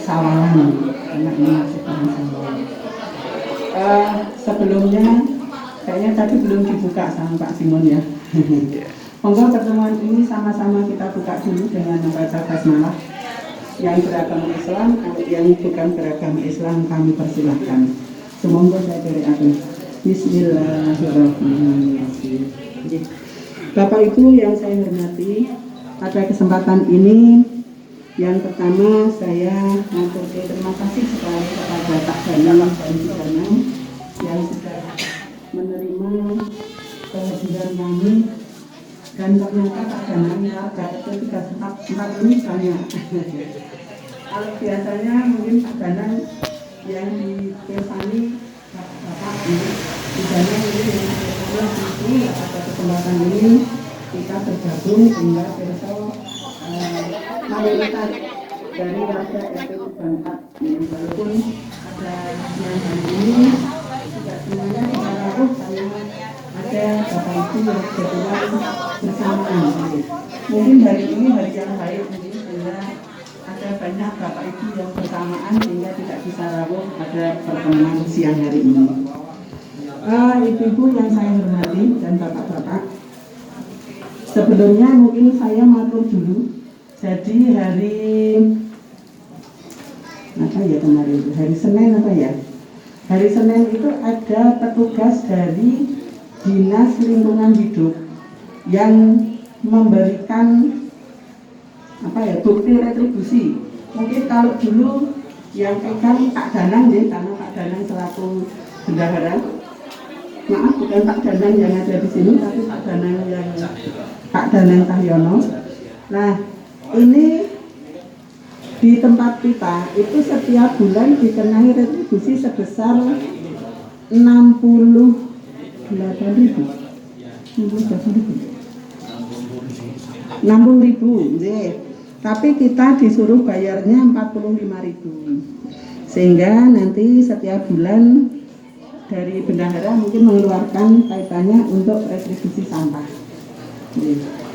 Sawalan, anaknya sekarang Sawalan. Sebelumnya kayaknya tadi belum dibuka sama Pak Simon ya. Monggo pertemuan ini sama-sama kita buka dulu dengan membaca basmalah. Yang beragama Islam, yang bukan beragama Islam kami persilahkan. Semoga saya dari aku. Bismillahirrahmanirrahim. Bapak Ibu yang saya hormati, pada kesempatan ini yang pertama saya mengucapkan terima kasih sekali kepada Pak Danang dan Ibu Danang yang sudah menerima kehadiran kami, dan ternyata Pak Danang warga itu 344 ini banyak. Kalau biasanya mungkin Pak Danang yang di Kepani Bapak di Danang ini yang itu pada kesempatan ini kita bergabung sehingga besok mayoritas dari warga RT 34 walaupun ada yang hari ini tidak semuanya kita lakukan karena ada Bapak Ibu yang kebetulan bersamaan. Mungkin hari ini hari yang baik mungkin sehingga ada banyak Bapak Ibu yang bersamaan sehingga tidak bisa rawuh pada pertemuan siang hari ini. Ibu-ibu yang saya hormati dan bapak-bapak, sebelumnya mungkin saya matur dulu. Jadi hari apa ya kemarin itu? Hari Senin apa ya? Hari Senin itu ada petugas dari Dinas Lingkungan Hidup yang memberikan apa ya, bukti retribusi. Mungkin kalau dulu yang pegang Pak Danang ya, karena Pak Danang selaku bendahara. Maaf, bukan Pak Danang yang ada di sini, tapi Pak Danang yang Pak Danang Tahyono. Nah, ini di tempat kita itu setiap bulan dikenai retribusi sebesar 68.000. 60.000, tapi kita disuruh bayarnya 45.000. Sehingga nanti setiap bulan dari bendahara mungkin mengeluarkan kaitannya untuk retribusi sampah.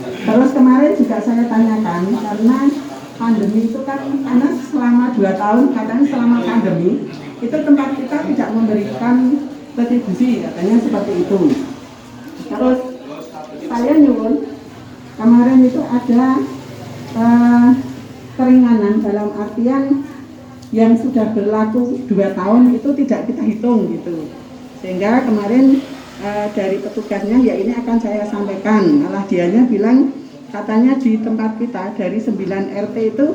Terus kemarin juga saya tanyakan, karena pandemi itu kan, karena selama 2 tahun katanya selama pandemi itu tempat kita tidak memberikan retribusi, katanya seperti itu. Terus saya nyuwun, kemarin itu ada keringanan dalam artian yang sudah berlaku 2 tahun itu tidak kita hitung gitu. Sehingga kemarin dari petugasnya ya ini akan saya sampaikan, malah dianya bilang katanya di tempat kita dari 9 RT itu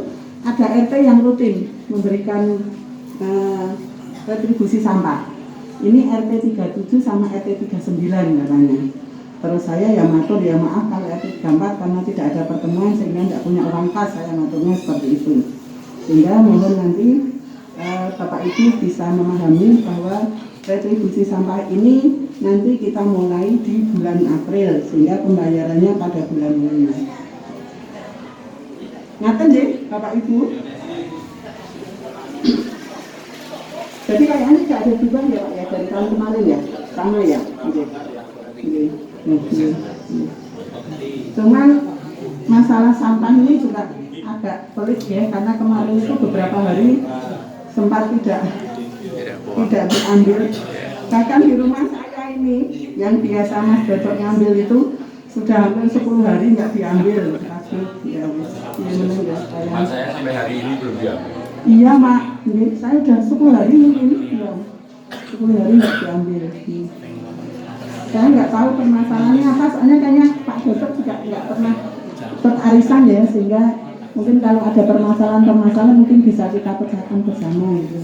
ada RT yang rutin memberikan retribusi sampah. Ini RT 37 sama RT 39 katanya. Terus saya ya matur, ya maaf kalau RT 34 karena tidak ada pertemuan sehingga tidak punya uang kas, saya maturnya seperti itu. Sehingga mohon nanti Bapak Ibu bisa memahami bahwa retribusi sampah ini nanti kita mulai di bulan April sehingga pembayarannya pada bulan Mei. Ngaten deh Bapak Ibu. Jadi kayaknya tidak ada perubahan ya Pak ya dari tahun kemarin ya, sama ya. Cuman masalah sampah ini juga agak pelik ya, karena kemarin itu beberapa hari sempat tidak diambil. Bahkan di rumah saya ini yang biasa Mas Dodok ngambil itu sudah hampir 10 hari nggak diambil. Ya, saya sampai hari ini belum diambil. Iya Mak, saya sudah 10 hari mungkin, ya, 10 hari nggak diambil. Saya nggak tahu permasalahannya apa, soalnya kayaknya Pak Dodok juga nggak pernah ikut arisan ya, sehingga mungkin kalau ada permasalahan mungkin bisa kita pecahkan bersama gitu.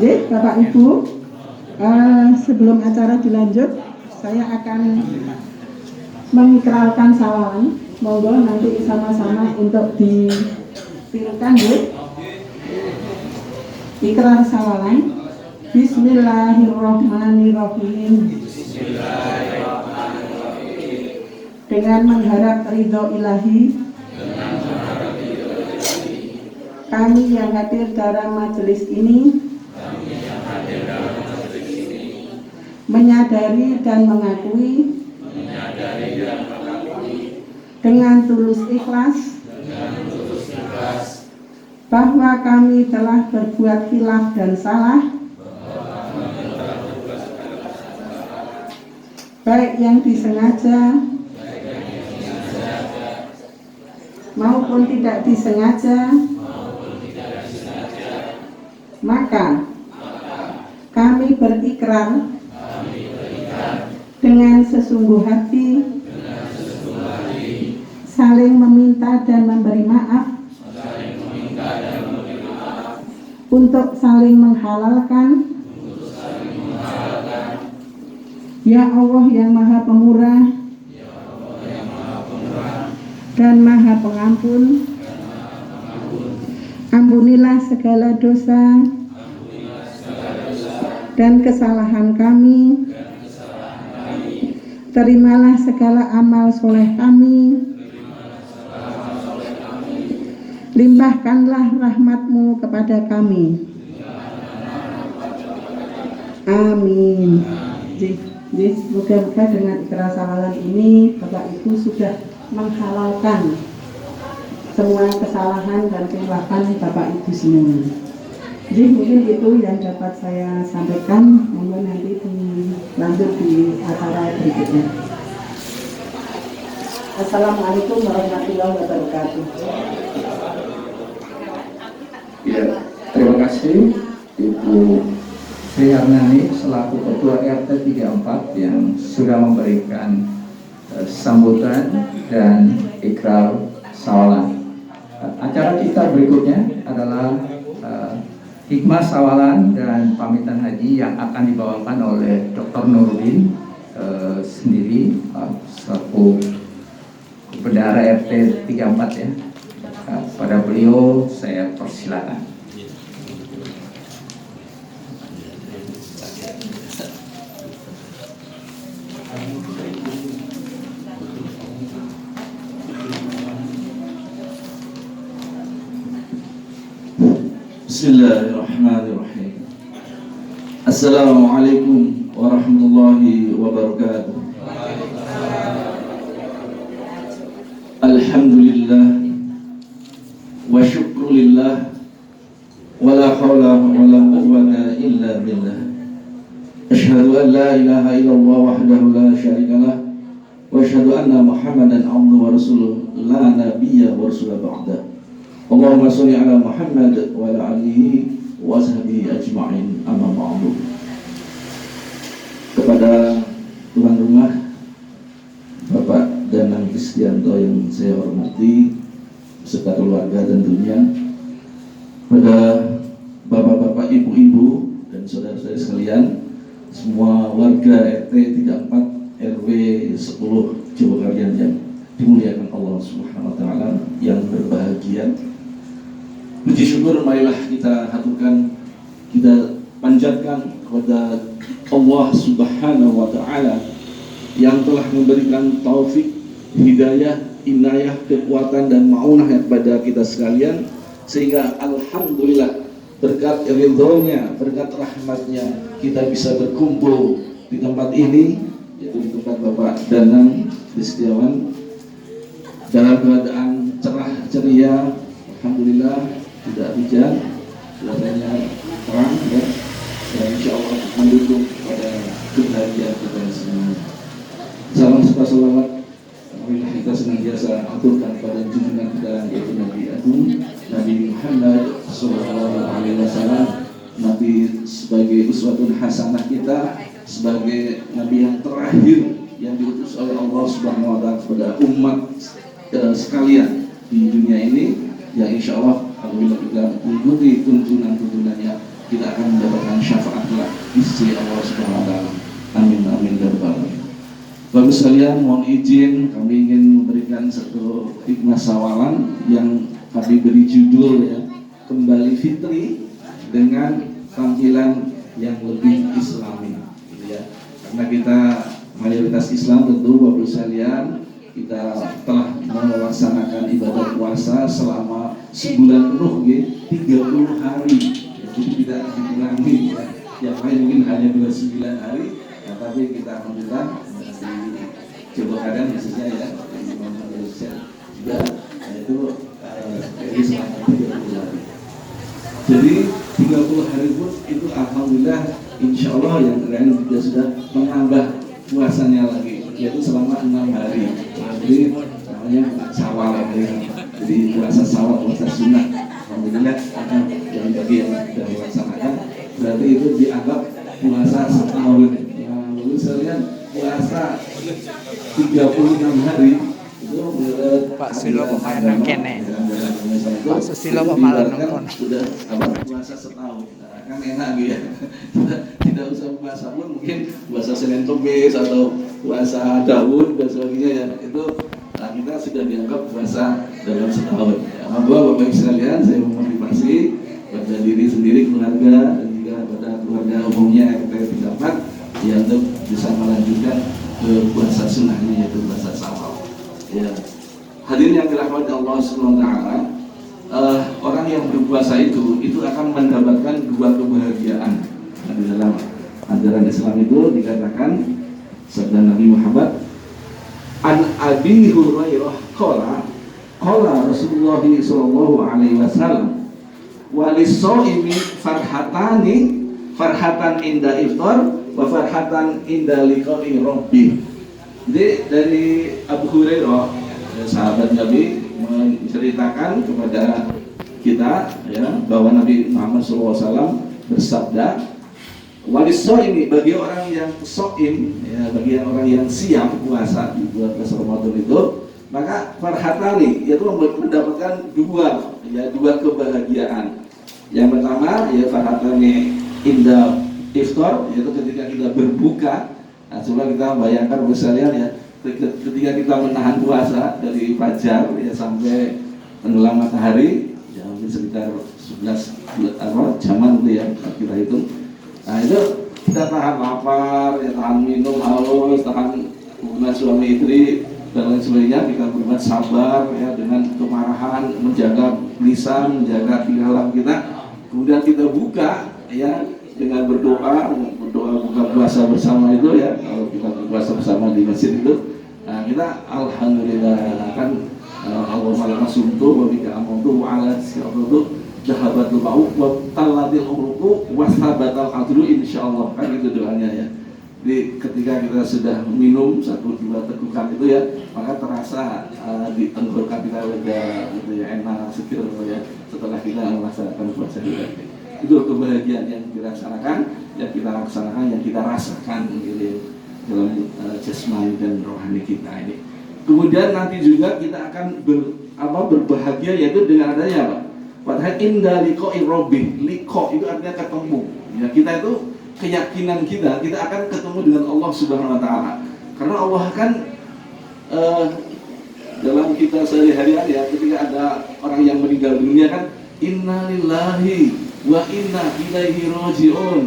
Jadi Bapak Ibu, sebelum acara dilanjut, saya akan mengikrarkan sawalan. Monggo nanti sama-sama untuk ditirukan ya. Ikrar sawalan. Bismillahirrahmanirrahim. Dengan mengharap ridho ilahi, kami yang hadir dalam majelis ini menyadari dan mengakui dengan tulus ikhlas bahwa kami telah berbuat khilaf dan salah, baik yang disengaja maupun tidak disengaja, maka kami berikrar dengan sesungguh hati saling meminta dan memberi maaf untuk saling menghalalkan. Ya Allah yang Maha Pemurah dan Maha Pengampun, ampunilah segala dosa dan kesalahan kami, terimalah segala amal soleh kami, limpahkanlah rahmat-Mu kepada kami. Amin. Jadi semoga dengan ikrar sawalan ini Bapak Ibu sudah menghalalkan semua kesalahan dan kehilafan Bapak Ibu semua. Jadi mungkin itu yang dapat saya sampaikan. Monggo nanti dilanjut di acara berikutnya. Assalamualaikum warahmatullahi wabarakatuh. Ya, terima kasih Ibu Sri Harnani selaku Ketua RT 34 yang sudah memberikan sambutan dan ikrar sawalan. Acara kita berikutnya adalah hikmah sawalan dan pamitan haji yang akan dibawakan oleh Dr. Nurdin sendiri selaku Bendahara RT 34 ya. Pada beliau saya persilakan. Bismillahirrahmanirrahim. Assalamualaikum warahmatullahi wabarakatuh. Alhamdulillah wa syukrulillah wa la hawla wa la quwwata illa billah. Asyhadu an la ilaha illallah wahdahu la syarikalah wa asyhadu anna Muhammadan abduhu wa rasuluh la nabiyya wa rasula ba'da. Allahumma sholli ala Muhammad wa ala alihi wa sahbihi ajma'in, amma ba'du. Kepada tuan rumah Bapak Danang Kristianto yang saya hormati beserta keluarga tentunya, pada bapak-bapak, ibu-ibu dan saudara-saudara sekalian, semua warga RT 34 RW 10 Jogokarian yang dimuliakan Allah Subhanahu wa taala, yang berbahagia. Puji syukur marilah kita haturkan, kita panjatkan kepada Allah Subhanahu wa taala yang telah memberikan taufik, hidayah, inayah, kekuatan dan maunah kepada kita sekalian, sehingga alhamdulillah berkat ridhonya, berkat rahmatnya kita bisa berkumpul di tempat ini, yaitu di tempat Bapak Danang Kristiawan dalam keadaan cerah ceria, alhamdulillah, tidak hujan, cuacanya terang ya, dan insya Allah mendukung pada kebahagiaan kita semua. Salam serta salawat marilah kita senantiasa aturkan pada junjungan kita, yaitu Nabi Agung Nabi Muhammad SAW, Nabi sebagai uswatun hasanah kita, sebagai Nabi yang terakhir yang diutus oleh Allah Subhanahu wa taala kepada umat sekalian di dunia ini, yang insya Allah apabila kita mengikuti tuntunan-tuntunannya, kita akan mendapatkan syafaat di sisi Allah Subhanahu wa taala. Amin amin ya rabbal alamin. Bapak sekalian, mohon izin kami ingin memberikan satu hikmah sawalan yang kami beri judul ya, Kembali Fitri dengan tampilan yang lebih Islami gitu ya. Karena kita mayoritas Islam, tentu Bapak sekalian, kita telah melaksanakan ibadah puasa selama sebulan penuh ya, 30 hari ya, jadi tidak dikurangi ya. Yang lain mungkin hanya 29 hari, nah, tapi kita alhamdulillah di Jogokarian khususnya ya, di Indonesia juga, yaitu selama 30 hari. Jadi 30 hari pun itu alhamdulillah insya Allah yang lain juga sudah menambah puasanya lagi, yaitu selama 6 hari. Jadi namanya Syawal ya. Jadi puasa Syawal, puasa sunnah. Alhamdulillah yang bagi yang sudah dilaksanakan berarti itu dianggap puasa setahun. Lalu saya lihat puasa 36 hari itu menurut Pak Silo pemain kene. Pak Susilo kok malah nonton. Sudah puasa setahun. Nah, kan enak gitu ya. Tidak usah puasa pun mungkin puasa Senin Kemis atau puasa Daud dan sebagainya ya. Itu kita sudah dianggap puasa dalam setahun. Ya, Bapak Ibu sekalian, saya memotivasi pada diri sendiri, keluarga dan juga pada keluarga umumnya RT 34 ya untuk bisa melanjutkan ke puasa sunnahnya yaitu puasa Syawal. Ya. Hadirin yang dirahmati Allah Subhanahu wa taala, orang yang berpuasa itu akan mendapatkan 2 kebahagiaan. Nah, di dalam ajaran Islam itu dikatakan sabda Nabi Muhammad, An Abi Hurairah qala Rasulullah sallallahu alaihi wasallam walisoimi farhatan inda iftar wa farhatan inda liqa'i rabbih. Jadi dari Abu Hurairah sahabat Nabi menceritakan kepada kita ya bahwa Nabi Muhammad SAW bersabda, walisoimi bagi orang yang soim ya, bagi orang yang siap puasa di bulan Ramadan itu, maka farhatani yaitu mendapatkan 2 kebahagiaan. Yang pertama ya farhatani inda iftar, yaitu ketika kita berbuka. Nah, coba kita bayangkan sekalian ya, ketika kita menahan puasa dari fajar ya sampai tenggelam matahari ya mungkin sekitar 11 jaman itu ya kita hitung. Nah itu kita tahan lapar, ya, tahan minum haus, tahan hubungan suami istri dan lain sebagainya. Kita berbuat sabar ya dengan kemarahan, menjaga lisan, menjaga tingkah kita. Kemudian kita buka ya dengan berdoa buka puasa bersama itu ya. Kalau kita berpuasa bersama di masjid itu, nah kita alhamdulillah kan Allahumma sumtu wa bika amantu wa ala siratu dahabatul ma'u wa tallatil uruqu wasabatal adru insyaallah, kan itu doanya ya. Jadi ketika kita sudah minum 1-2 tegukan itu ya, maka terasa di tenggorokan kita lega gitu ya, enak seger ya setelah kita melaksanakan puasa kita. Itu kebahagiaan yang dirasakan, yang kita laksanakan, yang kita rasakan gitu dalam jasmani dan rohani kita ini. Kemudian nanti juga kita akan berbahagia yaitu dengan adanya apa? Padahal indah liqa'i rabbih, liqa itu artinya ketemu. Ya, kita itu keyakinan kita akan ketemu dengan Allah Subhanahu wa taala. Karena Allah kan dalam kita sehari-hari ya, ketika ada orang yang meninggal dunia kan innalillahi wa inna ilaihi raji'un.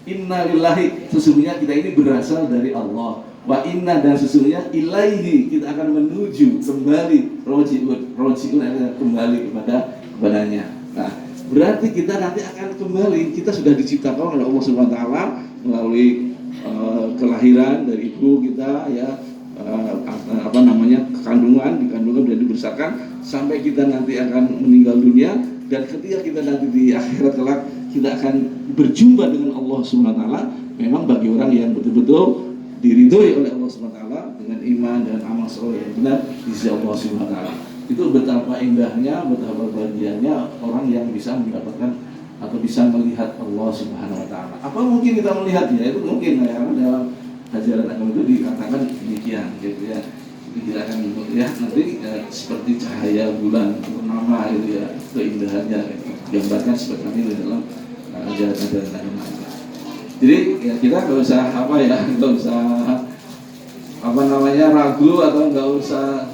Innalillahi, sesungguhnya kita ini berasal dari Allah. Wa inna, dan sesungguhnya ilaihi, kita akan menuju kembali, raji'un adalah kembali kepadanya. Nah, berarti kita nanti akan kembali, kita sudah diciptakan oleh Allah Subhanahu wa taala melalui kelahiran dari ibu kita ya, dikandungan dan dibesarkan sampai kita nanti akan meninggal dunia, dan ketika kita nanti di akhirat kelak kita akan berjumpa dengan Allah Subhanahu wa taala. Memang bagi orang yang betul-betul diridhoi oleh Allah Subhanahu wa taala dengan iman dan amal saleh yang benar di sisi Allah Subhanahu wa taala. Itu betapa indahnya, betapa bahagianya orang yang bisa mendapatkan atau bisa melihat Allah Subhanahu wa taala. Apa mungkin kita melihatnya? Itu mungkin ya, dalam ajaran agama itu dikatakan demikian gitu ya. Kita akan melihat nanti seperti cahaya bulan purnama itu ya, keindahannya digambarkan seperti ini dalam ajaran agama. Jadi ya kita nggak usah nggak usah ragu atau nggak usah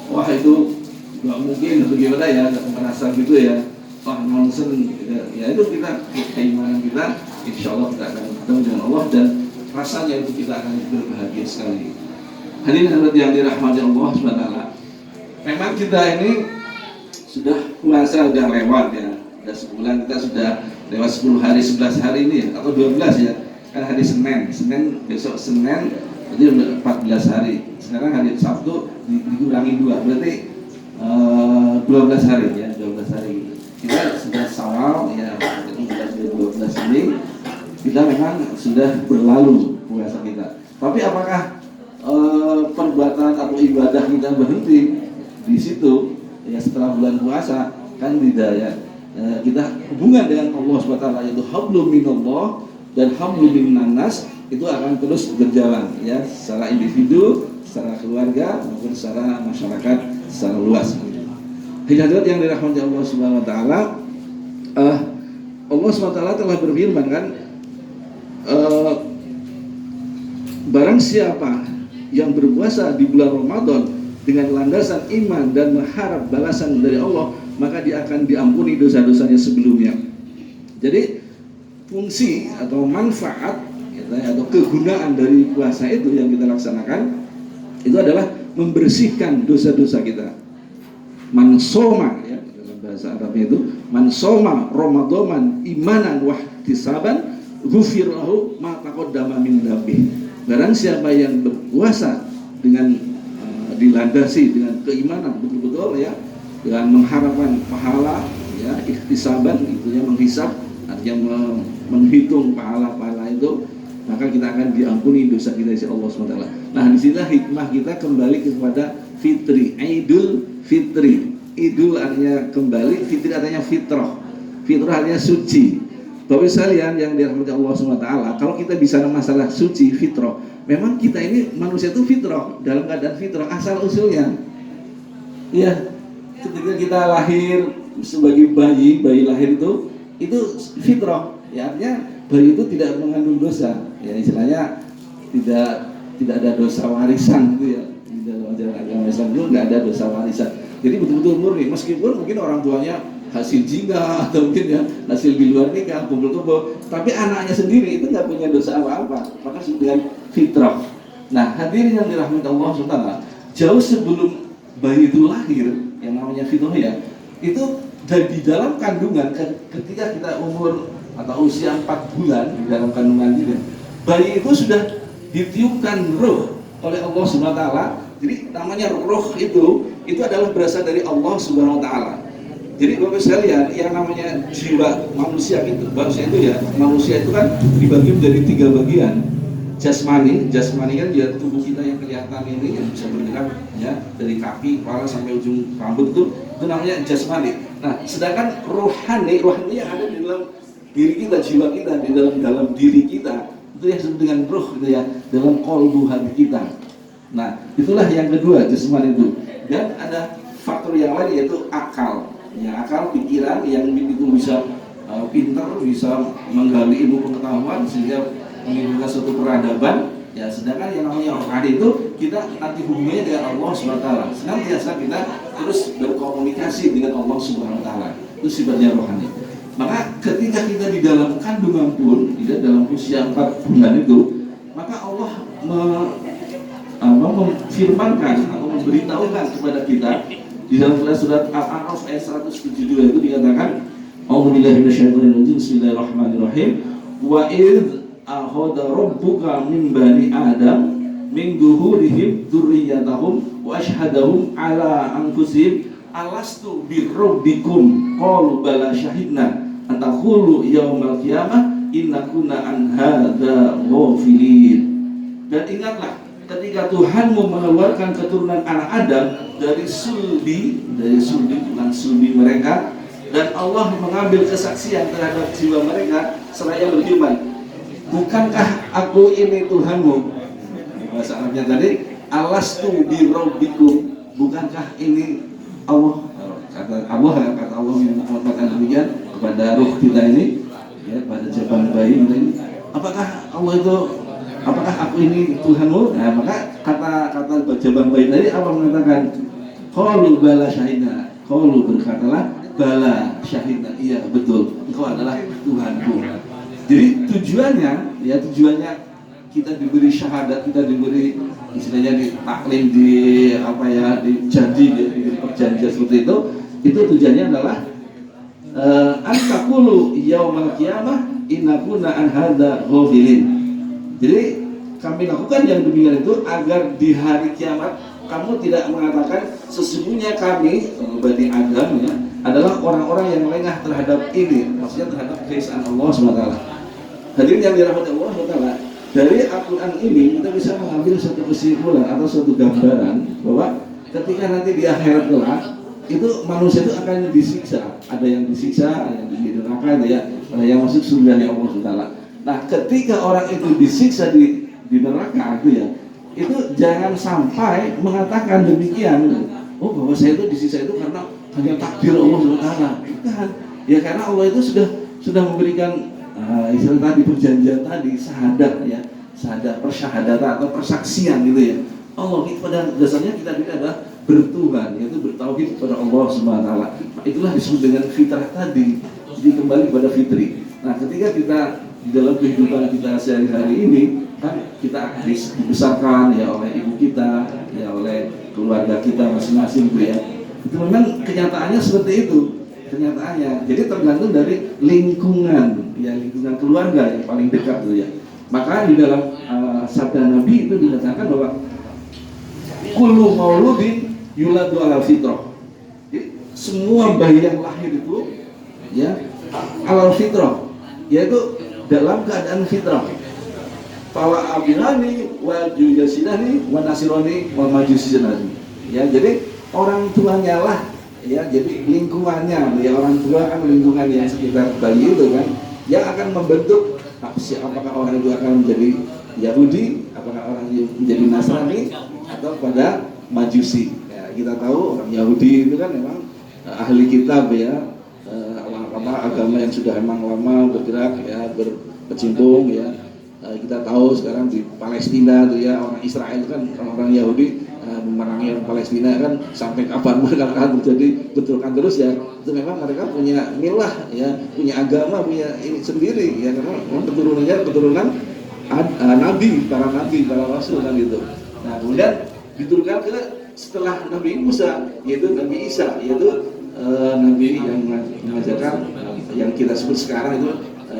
wah itu nggak mungkin atau gimana ya, merasa gitu ya, wah nonsen ya itu kita keimanan kita, insya Allah kita akan ketemu dengan Allah dan rasanya itu kita akan berbahagia sekali. Hadirin yang dirahmati Allah SWT, memang kita ini sudah puasa udah lewat ya, udah sebulan, kita sudah lewat 10 hari 11 hari ini ya, atau 12 ya, kan hari Senin besok Senin jadi udah 14 hari, sekarang hari Sabtu dikurangi 2 berarti 12 hari ya, 12 hari kita sudah Syawal ya, kita memang sudah berlalu puasa kita. Tapi apakah perbuatan atau ibadah kita berhenti di situ ya setelah bulan puasa? Kan tidak ya. Kita hubungan dengan Allah SWT yaitu hablum minallah dan hablum minannas itu akan terus berjalan ya secara individu, secara keluarga maupun secara masyarakat secara luas. Hadirin yang dirahmati Allah Subhanahu wa taala, Allah SWT telah berfirman kan, barang siapa yang berpuasa di bulan Ramadan dengan landasan iman dan mengharap balasan dari Allah, maka dia akan diampuni dosa-dosanya sebelumnya. Jadi fungsi atau manfaat atau kegunaan dari puasa itu yang kita laksanakan itu adalah membersihkan dosa-dosa kita. Mansoma ya dalam bahasa Arabnya itu mansoma Ramadan imanan wahtisaban ghufirlahu ma taqaddama min dzambi. Barang siapa yang berpuasa dengan dilandasi dengan keimanan betul-betul ya, dengan mengharapkan pahala ya, ikhtisaban itu ya, menghisab artinya menghitung pahala-pahala itu, maka kita akan diampuni dosa kita oleh Allah SWT. Nah, disinilah hikmah kita kembali kepada fitri, Idul Fitri. Idul artinya kembali, fitri artinya fitrah. Fitrah artinya suci. Bapak sekalian yang dirahmati Allah SWT, kalau kita bicara masalah suci, fitrah, memang kita ini manusia itu fitrah, dalam keadaan fitrah asal usulnya. Ya, ketika kita lahir sebagai bayi lahir itu fitrah. Ya, artinya bayi itu tidak mengandung dosa. Ya, istilahnya tidak ada dosa warisan gitu ya. Di dalam ajaran agama Islam itu nggak ada dosa warisan. Jadi betul-betul murni, meskipun mungkin orang tuanya hasil jina atau mungkin ya hasil di luar nikah kumpul-kumpul, tapi anaknya sendiri itu nggak punya dosa apa-apa, maka disebut dengan fitrah. Nah, hadirin yang dirahmati Allah SWT, jauh sebelum bayi itu lahir, yang namanya fitrah ya, itu dari di dalam kandungan ketika kita umur atau usia 4 bulan di dalam kandungan ini, bayi itu sudah ditiupkan ruh oleh Allah Subhanahu wa taala. Jadi namanya ruh itu adalah berasal dari Allah Subhanahu wa taala. Jadi Bapak sekalian, yang namanya jiwa manusia itu ya, manusia itu kan dibagi menjadi 3 bagian. Jasmani kan dia tubuh kita yang kelihatan ini yang bisa bergerak ya, dari kaki, kepala sampai ujung rambut itu namanya jasmani. Nah, sedangkan rohani yang ada di dalam diri kita, jiwa kita, di dalam diri kita, itu yang disebut dengan ruh gitu ya, dalam qalbu hati kita. Nah, itulah yang kedua, jasmani itu. Dan ada faktor yang lain yaitu akal. Ya, akal pikiran yang itu bisa pintar, bisa menggali ilmu pengetahuan sehingga menimbulkan suatu peradaban. Ya, sedangkan yang namanya rohani itu kita nanti hubungannya dengan Allah SWT. Senantiasa kita terus berkomunikasi dengan Allah SWT. Itu sifatnya rohani. Maka ketika kita di dalam kandungan pun, tidak dalam usia 4 bulan itu, maka Allah memfirmankan atau memberitahukan kepada kita di dalam surat Al-A'raf ayat 172 itu dikatakan, A'udzubillahi minasyaitonir rajim, bismillahirrahmanirrahim, wa idz akhadha rabbuka min bani adam min zuhurihim dzurriyyatahum wa asyhadahum ala anfusihim alastu birabbikum qalu bala syahidna an taqulu yaumal qiyamah inna kunna an hadza ghafilin. Dan ingatlah ketika Tuhanmu mengeluarkan keturunan anak Adam dari sulbi bukan sulbi mereka, dan Allah mengambil kesaksian terhadap jiwa mereka seraya berfirman, bukankah aku ini Tuhanmu? Bahasa Arabnya tadi alastu birabbikum, bukankah ini Allah? Kata Allah mengatakan demikian kepada ruh kita ini ya, pada jawaban bayi kita ini, apakah aku ini Tuhanmu? Nah, maka kata jawaban bayi tadi Allah mengatakan qalu bala syahidna, qalu berkatalah bala syahidna, iya betul engkau adalah Tuhanku. Jadi tujuannya kita diberi syahadat, kita diberi istilahnya di taklim, diberi perjanjian seperti itu tujuannya adalah an-taqulu yaumal qiyamah inna kunna an hadza ghafilin. Jadi kami lakukan yang demikian itu agar di hari kiamat kamu tidak mengatakan sesungguhnya kami Bani Adam adalah orang-orang yang lengah terhadap ini, maksudnya terhadap keesaan Allah SWT. hadirin yang dirahmati Allah Taala, dari Al-Quran ini kita bisa mengambil satu kesimpulan atau suatu gambaran bahwa ketika nanti di akhirat kelak itu manusia itu akan disiksa, ada yang disiksa, ada yang di neraka, ada yang masuk surga Allah Taala. Nah, ketika orang itu disiksa di neraka itu jangan sampai mengatakan demikian, oh bahwa saya itu disiksa itu karena hanya takdir Allah Taala. Bukan, ya karena Allah itu sudah memberikan istilah tadi, perjanjian tadi, syahadat ya, syahadat, persyahadatan atau persaksian gitu ya. Allah itu pada dasarnya kita ini adalah bertuhan, yaitu bertauhid kepada Allah Subhanahu wa taala. Itulah disebut dengan fitrah tadi, jadi kembali kepada fitri. Nah, ketika kita di dalam kehidupan kita sehari-hari ini kan kita dibesarkan ya oleh ibu kita, ya oleh keluarga kita masing-masing gitu ya. Itu memang kenyataannya seperti itu. Kenyataannya, jadi tergantung dari lingkungan, ya lingkungan keluarga yang paling dekat tuh ya. Maka di dalam sabda Nabi itu dikatakan bahwa kullu mauludin yuladu ala fitrah. Jadi, semua bayi yang lahir itu ya ala fitrah, yaitu dalam keadaan fitrah. Fala abirani wa juyasinani wa nasirani wa majusinani. Ya, jadi orang tuanya lah, ya jadi lingkungannya, ya orang tua kan lingkungan yang sekitar bayi itu kan yang akan membentuk apakah orang itu akan menjadi Yahudi, apakah orang itu menjadi Nasrani atau pada Majusi. Ya, kita tahu orang Yahudi itu kan memang ahli kitab ya, agama yang sudah memang lama bergerak ya, berkecimpung ya. Kita tahu sekarang di Palestina tuh ya, orang Israel itu kan orang Yahudi memerangi orang Palestina kan sampai kapan mereka akan terjadi, betulkan terus ya. Itu memang mereka punya milah ya, punya agama, punya ini sendiri ya, karena keturunannya keturunan nabi, para rasul kan gitu. Nah, kemudian diturunkan ke setelah Nabi Musa, yaitu Nabi Isa, yaitu nabi yang mengajarkan yang kita sebut sekarang itu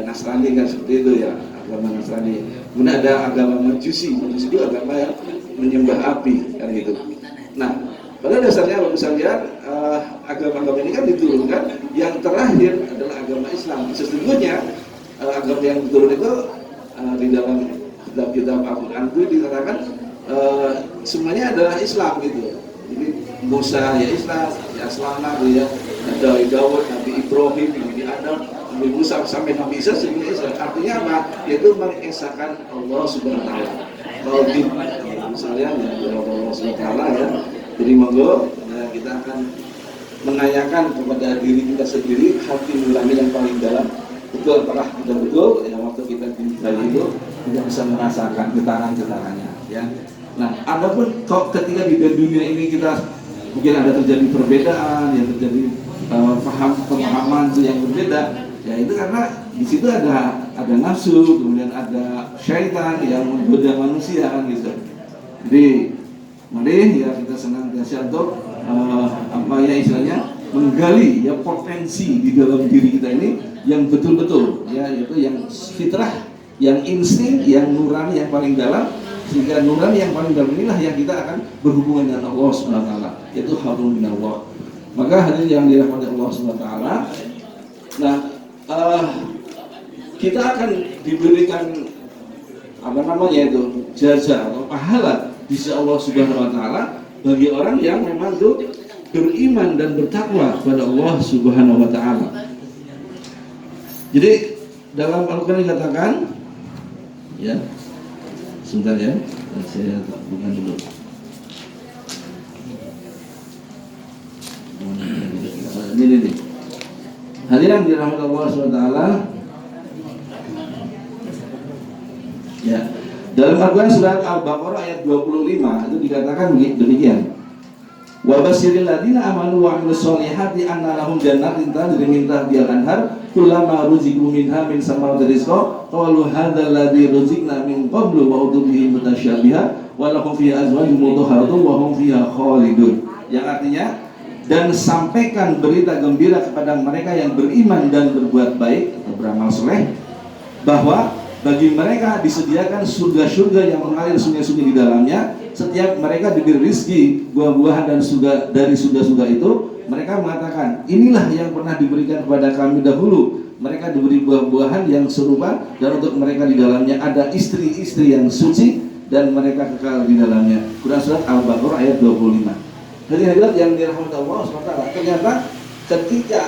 Nasrani kan, seperti itu ya, agama Nasrani. Kemudian ada agama Majusi itu agama yang menyembah api kan gitu. Nah, pada dasarnya Bapak sekalian, agama-agama ini kan diturunkan, yang terakhir adalah agama Islam. Sesungguhnya agama yang diturun itu di dalam kitab Al-Quran itu dikatakan semuanya adalah Islam gitu. Jadi Musa ya Islam, ya Selama ya, ada Daud, Nabi Ibrahim, Nabi Adam, Nabi Musa sampai Nabi Isa semuanya Islam. Artinya apa? Yaitu mengesahkan Allah Subhanahu wa taala. Tauhid misalnya ya Allah Subhanahu wa taala ya. Jadi monggo kita akan menanyakan kepada diri kita sendiri, hati nurani yang paling dalam, betul apakah betul ya waktu kita di Bali itu kita bisa merasakan getaran-getarannya ya. Nah, adapun kok ketika di dunia ini kita mungkin ada terjadi perbedaan, yang terjadi pemahaman yang berbeda, ya itu karena di situ ada nafsu, kemudian ada syaitan yang menggoda manusia kan gitu. Jadi mari ya kita senantiasa untuk apa ya istilahnya menggali ya potensi di dalam diri kita ini yang betul-betul ya, yaitu yang fitrah, yang insting, yang nurani yang paling dalam. Sehingga nurani yang paling dalam inilah yang kita akan berhubungan dengan Allah Subhanahu wa taala, yaitu hablum minallah. Maka hadirin yang dirahmati Allah Subhanahu wa taala, nah kita akan diberikan apa namanya itu jasa atau pahala di sisi Allah Subhanahu wa taala bagi orang yang memang itu beriman dan bertakwa kepada Allah Subhanahu wa taala. Jadi dalam Al-Qur'an dikatakan ya, sebentar ya, saya bukan dulu. Ini. Hadirin dirahmati Allah SWT. Ya, dalam Al-Quran surat Al-Baqarah ayat 25 itu dikatakan demikian. Wa basyiril ladzina amanu wa 'amilus sholihati anna lahum jannatin tajri min tahtiha al-anhar kullama ruziqu minha min samaratir rizqa qalu hadzal ladzi ruziqna min qablu wa utubihi mutasyabiha wa lahum fiha azwajun mutahharatun wa hum fiha khalidun. Yang artinya, dan sampaikan berita gembira kepada mereka yang beriman dan berbuat baik atau beramal soleh, bahwa bagi mereka disediakan surga-surga yang mengalir sungai-sungai di dalamnya. Setiap mereka diberi rezeki, buah-buahan dan surga, dari surga-surga itu mereka mengatakan, inilah yang pernah diberikan kepada kami dahulu mereka diberi buah-buahan yang serupa, dan untuk mereka di dalamnya ada istri-istri yang suci dan mereka kekal di dalamnya. Quran surat Al-Baqarah ayat 25. Jadi hadirat yang dirahmati Allah SWT, ternyata ketika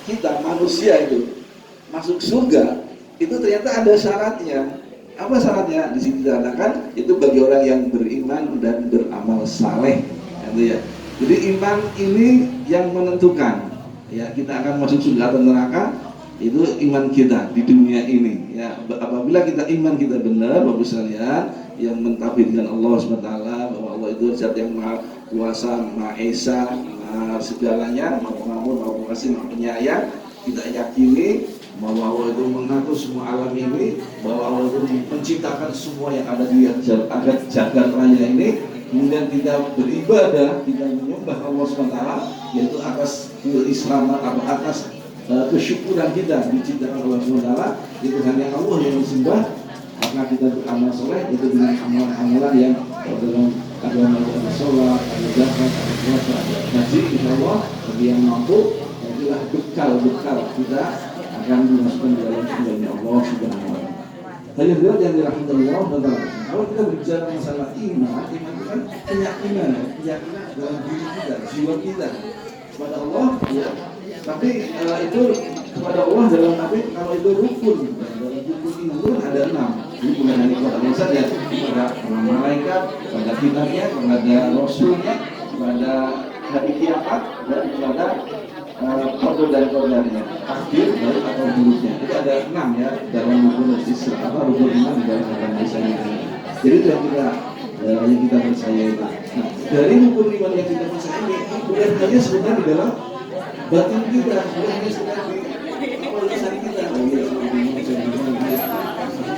kita manusia itu masuk surga, itu ternyata ada syaratnya. Apa syaratnya? Di sini dikatakan itu bagi orang yang beriman dan beramal saleh, gitu ya. Jadi iman ini yang menentukan, ya, kita akan masuk surga atau neraka. Itu iman kita di dunia ini, ya. Apabila kita iman kita benar, Bapak sekalian, yang mentauhidkan Allah SWT, bahwa Allah itu zat yang maha kuasa, maha esa, maha segalanya, maha pengampun, maha pengasih, maha penyayang. Kita yakini bahwa Allah itu mengatur semua alam ini, bahwa Allah itu menciptakan semua yang ada di jagat raya ini. Kemudian kita beribadah, kita menyembah Allah SWT, yaitu atas keislaman, atas kesyukuran kita diciptakan Allah SWT. Itu hanya Allah yang disembah. Maka kita beramal soleh itu dengan amalan-amalan yang dalam agama, ada sholat, ada zakat, ada puasa, ada haji. Insya Allah bagi yang mampu, itulah bekal kita akan dimasukkan dalam surga Allah Subhanahu wa Ta'ala. Hadirin yang dirahmati Allah SWT. Kalau kita berbicara masalah iman itu kan keyakinan dalam diri kita, jiwa kita kepada Allah, ya. Tapi itu kepada Allah dalam arti kalau itu rukun, dalam rukun iman itu ada 6. Ini bukan hanya kepada Allah saja, kepada malaikat, kepada kitabnya, kepada rasulnya, kepada hari kiamat, dan kepada qadar dan qadarnya, takdir baik atau buruknya. Itu ada 6 ya dalam rukun Islam, apa rukun iman di dalam agama Islam ini. Jadi itu yang kita percaya itu. Nah, dari rukun iman yang kita percaya ini bukan hanya sebenarnya di dalam batin kita, bukan hanya sebenarnya di awal dasar kita,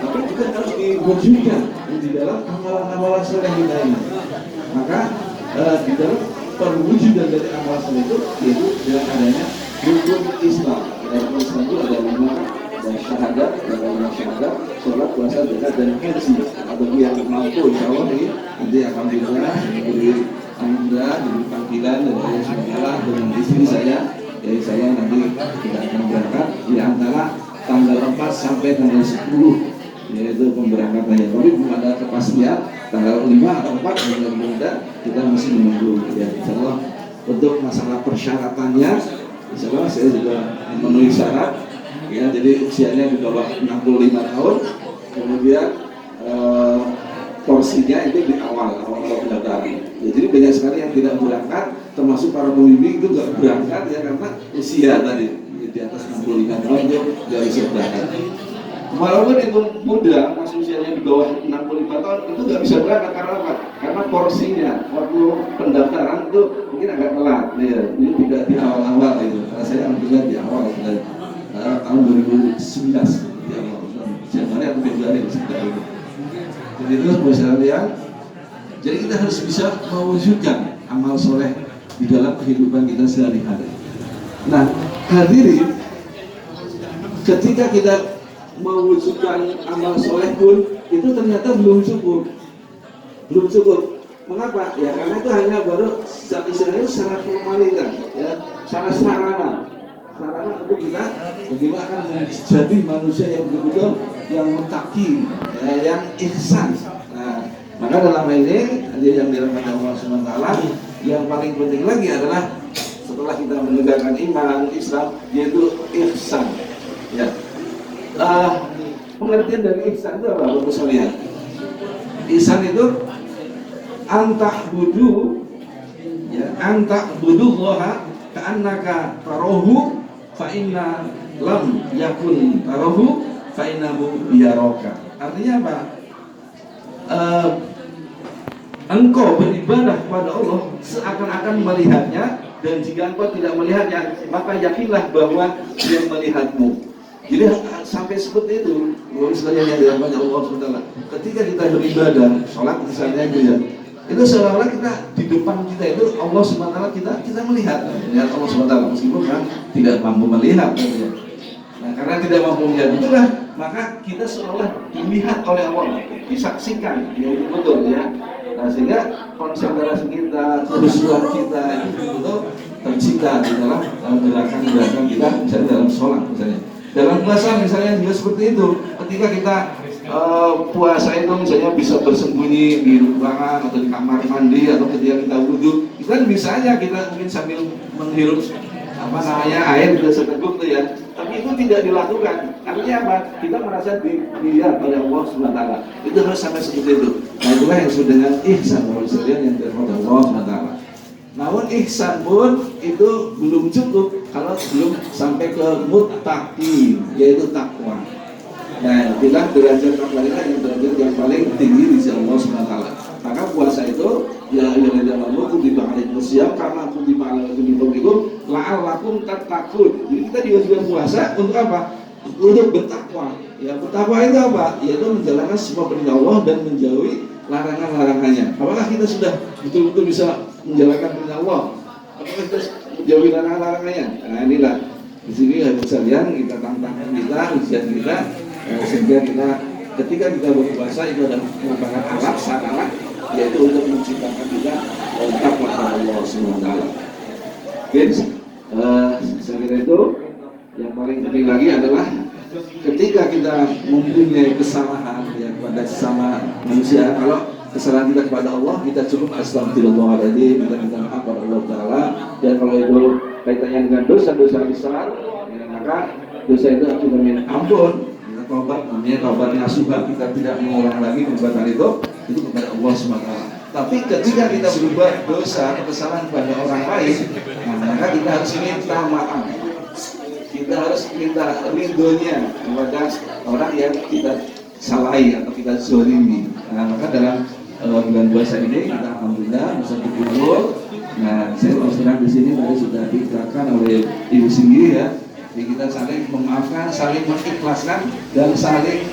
tapi juga harus diwujudkan di dalam amalan-amalan soleh kita ini. Maka di dalam perwujudan dari amalan soleh itu yaitu dengan adanya rukun Islam. Rukun Islam itu ada 5, dan syahadat, ada 5 syahadat, sholat, puasa, zakat, dan haji. Bagi yang mampu, insya Allah ini nanti alhamdulillah diberi anugerah, diberi panggilan dari Allah SWT dengan istri saya. Jadi saya nanti kita akan berangkat di antara tanggal 4 sampai tanggal 10, yaitu pemberangkatannya. Tapi belum ada kepastian tanggal 5 atau 4, mudah-mudahan kita masih menunggu. Ya, insyaallah untuk masalah persyaratannya, insyaallah saya juga memenuhi syarat. Ya, jadi usianya di bawah 65 tahun, kemudian porsinya itu di awal pendaftaran. Ya, jadi banyak sekali yang tidak berangkat, termasuk para pembimbing itu nggak berangkat ya karena usia tadi di atas 65 tahun itu nggak bisa berangkat. Walaupun itu muda, masih usianya di bawah 65 tahun itu nggak bisa berangkat karena apa? Karena porsinya waktu pendaftaran itu mungkin agak telat, ya. Ini tidak di awal-awal itu. Karena saya alhamdulillah di awal tahun 2019 di awal Januari atau Februari sekitar itu. Jadi itu sekalian. Jadi kita harus bisa mewujudkan amal soleh di dalam kehidupan kita sehari-hari. Nah, hadirin, ketika kita mewujudkan amal soleh pun itu ternyata belum cukup. Mengapa? Ya karena itu hanya baru istilahnya secara formalitas, ya, secara sarana untuk kita bagaimana akan menjadi manusia yang betul-betul yang mutakin, ya, yang ihsan. Nah, maka dalam hal ini yang dirahmati Allah SWT, yang paling penting lagi adalah setelah kita menegakkan iman Islam, yaitu ihsan. Ya. Pengertian dari ihsan itu apa, Bapak sekalian? Ihsan itu anta'budu, ya, anta'budullaha ka'annaka tarahu fa inna lam yakun tarahu fa innahu yaraka. Artinya apa? Engkau beribadah kepada Allah seakan-akan melihatnya, dan jika engkau tidak melihatnya maka yakinlah bahwa Dia melihatmu. Jadi sampai seperti itu, misalnya yang dirahmati Allah SWT. Ketika kita beribadah, sholat misalnya itu seolah-olah kita di depan kita itu Allah SWT kita melihat Allah SWT meskipun kan tidak mampu melihat. Nah, karena tidak mampu melihat itulah maka kita seolah dilihat oleh Allah, disaksikan, ya itu betul ya. Nah, sehingga konsentrasi kita, kehusuan kita itu betul tercipta di dalam gerakan-gerakan kita, misalnya dalam sholat misalnya. Dalam puasa misalnya juga seperti itu. Ketika kita puasa itu misalnya bisa bersembunyi di ruangan atau di kamar mandi atau ketika kita wudhu, itu kan bisa aja kita mungkin sambil menghirup air kita seteguk tuh ya. Tapi itu tidak dilakukan. Artinya apa? Kita merasa dilihat oleh Allah SWT. Itu harus sampai seperti itu. Nah itulah yang disebut dengan ihsan yang dirahmati Allah SWT. Namun ihsan pun itu belum cukup kalau belum sampai ke muttaqin, yaitu takwa. Nah, bilang derajat takwa yang derajat yang paling tinggi di sisi Allah SWT. Maka puasa itu ya yang kutiba alaikum syiyam kama kutiba alaikum min qablikum la'allakum tattaqun. Jadi kita juga puasa untuk apa? Untuk bertakwa. Ya, bertakwa itu apa? Yaitu menjalankan semua perintah Allah dan menjauhi larangan-larangannya. Apakah kita sudah betul-betul bisa menjalankan perintah Allah? Apakah kita menjauhi larangan-larangannya? Nah, inilah di sini sekalian kita tantangkan kita, ujian kita, sehingga kita ketika kita berpuasa itu adalah merupakan alat sarana yaitu untuk menciptakan kita takwa kepada Allah SWT. Oke, saya kira itu yang paling penting lagi adalah ketika kita mempunyai kesalahan ya kepada sesama manusia. Kalau kesalahan kita kepada Allah, kita cukup astagfirullahaladzim, kita minta maaf kepada Allah Taala. Dan kalau itu kaitannya dengan dosa-dosa besar, ya, maka dosa itu kita minta ampun. Taubat, namanya taubat nasuha, kita tidak mengulang lagi perbuatan itu kepada Allah SWT. Tapi ketika kita berbuat dosa atau kesalahan kepada orang lain, maka kita harus minta maaf. Kita harus minta ridhonya kepada orang yang kita salahi atau kita zolimi. Nah, maka dalam bulan puasa ini kita alhamdulillah bisa berkumpul. Nah, saya terus terang di sini tadi sudah dikatakan oleh Ibu Singgi ya. Jadi kita saling memaafkan, saling mengikhlaskan, dan saling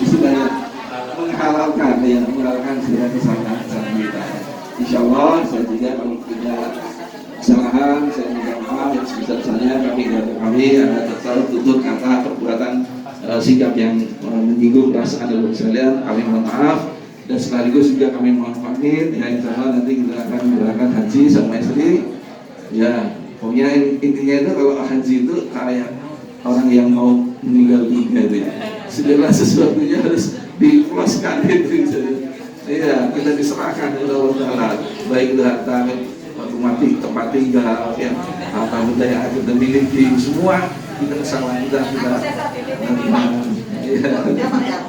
istilahnya menghalalkan segala kesalahan kita. Insya Allah saya juga kalau punya kesalahan, saya minta maaf yang sebesar-besarnya kami ada terlalu tutur kata perbuatan sikap yang menyinggung perasaan dari sekalian, kami mohon maaf. Dan sekaligus juga kami mohon pamit ya, insya Allah nanti kita akan berangkat haji sama istri ya. Pokoknya intinya itu kalau haji itu kayak orang yang mau meninggal dunia itu ya. Segala sesuatunya harus diikhlaskan itu. Iya, kita diserahkan kepada Allah Taala. Baik itu harta, tempat tinggal, ya, harta benda yang kita miliki, semua kita kesalahan kita.